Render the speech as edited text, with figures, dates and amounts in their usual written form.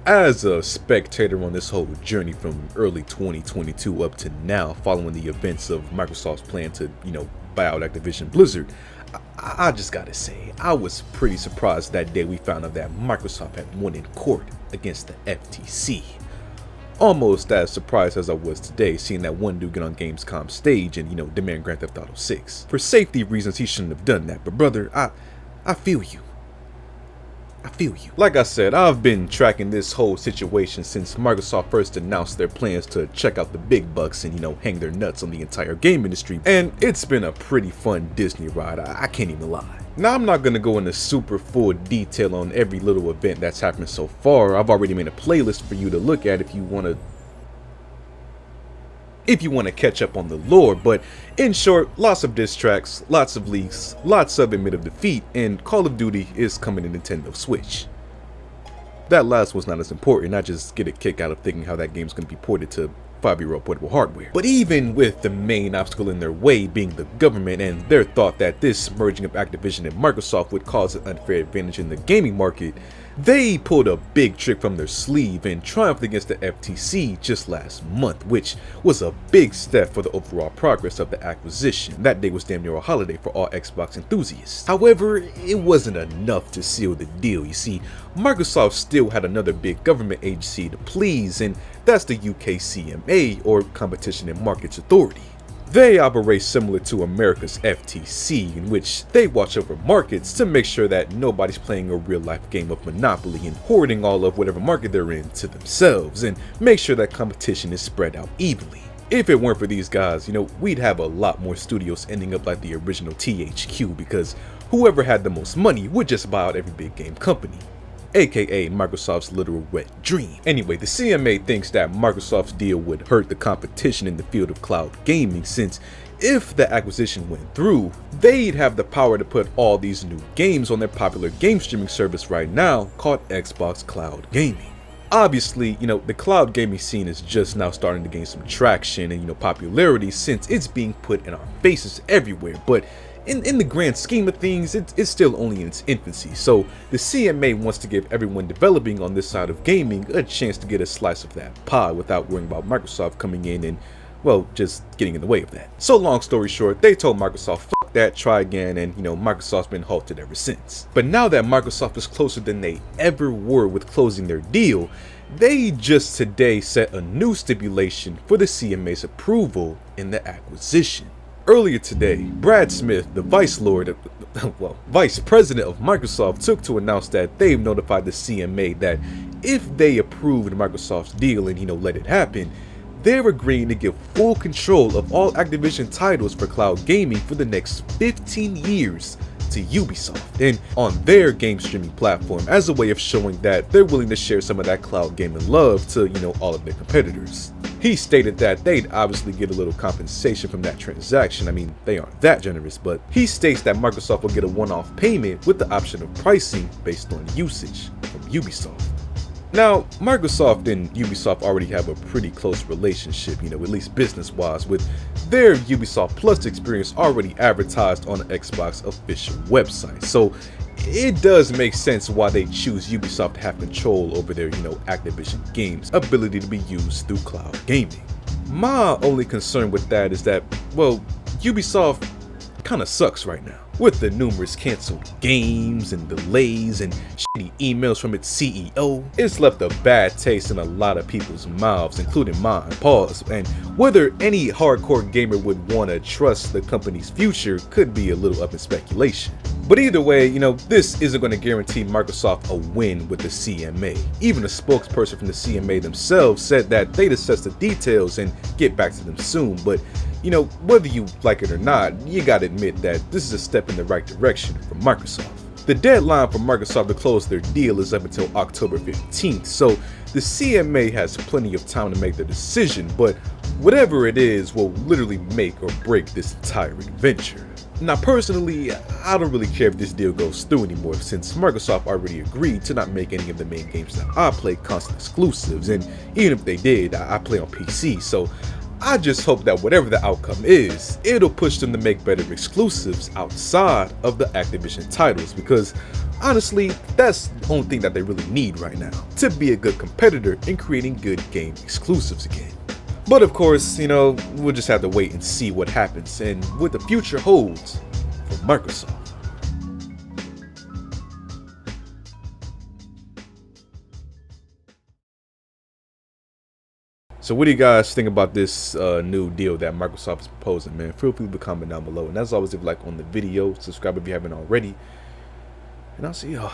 As a spectator on this whole journey from early 2022 up to now, following the events of Microsoft's plan to, buy out Activision Blizzard, I just gotta say, I was pretty surprised that day we found out that Microsoft had won in court against the FTC. Almost as surprised as I was today seeing that one dude get on Gamescom stage and, demand Grand Theft Auto 6. For safety reasons, he shouldn't have done that, but brother, I feel you. I feel you. Like I said, I've been tracking this whole situation since Microsoft first announced their plans to check out the big bucks and, hang their nuts on the entire game industry. And it's been a pretty fun Disney ride, I can't even lie. Now, I'm not going to go into super full detail on every little event that's happened so far. I've already made a playlist for you to look at if you want to catch up on the lore, but in short, lots of diss tracks, lots of leaks, lots of admit of defeat, and Call of Duty is coming to Nintendo Switch. That last one's not as important, I just get a kick out of thinking how that game's going to be ported to 5-year-old portable hardware. But even with the main obstacle in their way being the government and their thought that this merging of Activision and Microsoft would cause an unfair advantage in the gaming market, they pulled a big trick from their sleeve and triumphed against the FTC just last month, which was a big step for the overall progress of the acquisition. That day was damn near a holiday for all Xbox enthusiasts. However, it wasn't enough to seal the deal. You see, Microsoft still had another big government agency to please, and that's the UKCMA, or Competition and Markets Authority. They operate similar to America's FTC, in which they watch over markets to make sure that nobody's playing a real-life game of Monopoly and hoarding all of whatever market they're in to themselves, and make sure that competition is spread out evenly. If it weren't for these guys, we'd have a lot more studios ending up like the original THQ, because whoever had the most money would just buy out every big game company, aka Microsoft's literal wet dream. Anyway, the CMA thinks that Microsoft's deal would hurt the competition in the field of cloud gaming, since if the acquisition went through, they'd have the power to put all these new games on their popular game streaming service right now called Xbox Cloud Gaming. Obviously, the cloud gaming scene is just now starting to gain some traction and, popularity since it's being put in our faces everywhere, but in the grand scheme of things, it's still only in its infancy, so the CMA wants to give everyone developing on this side of gaming a chance to get a slice of that pie without worrying about Microsoft coming in and, well, just getting in the way of that. So long story short, they told Microsoft, fuck that, try again, and Microsoft's been halted ever since. But now that Microsoft is closer than they ever were with closing their deal, they just today set a new stipulation for the CMA's approval in the acquisition. Earlier today, Brad Smith, the vice president of Microsoft, took to announce that they've notified the CMA that if they approved Microsoft's deal and let it happen, they're agreeing to give full control of all Activision titles for cloud gaming for the next 15 years to Ubisoft and on their game streaming platform, as a way of showing that they're willing to share some of that cloud gaming love to, all of their competitors. He stated that they'd obviously get a little compensation from that transaction. I mean, they aren't that generous, but he states that Microsoft will get a one-off payment with the option of pricing based on usage from Ubisoft. Now, Microsoft and Ubisoft already have a pretty close relationship, at least business-wise, with their Ubisoft Plus experience already advertised on the Xbox official website. So it does make sense why they choose Ubisoft to have control over their, Activision games' ability to be used through cloud gaming. My only concern with that is that, well, Ubisoft kind of sucks right now. With the numerous canceled games and delays and shitty emails from its CEO, it's left a bad taste in a lot of people's mouths, including mine. Pause. And whether any hardcore gamer would want to trust the company's future could be a little up in speculation. But either way, this isn't going to guarantee Microsoft a win with the CMA. Even a spokesperson from the CMA themselves said that they'd assess the details and get back to them soon, but whether you like it or not, you gotta admit that this is a step in the right direction for Microsoft. The deadline for Microsoft to close their deal is up until October 15th, so the CMA has plenty of time to make their decision, but whatever it is will literally make or break this entire adventure. Now personally, I don't really care if this deal goes through anymore, since Microsoft already agreed to not make any of the main games that I play constant exclusives, and even if they did, I play on PC, so I just hope that whatever the outcome is, it'll push them to make better exclusives outside of the Activision titles, because honestly, that's the only thing that they really need right now to be a good competitor in creating good game exclusives again. But of course, you know, we'll just have to wait and see what happens and what the future holds for Microsoft. So what do you guys think about this new deal that Microsoft is proposing, man? Feel free to comment down below. And as always, if you like on the video, subscribe if you haven't already. And I'll see y'all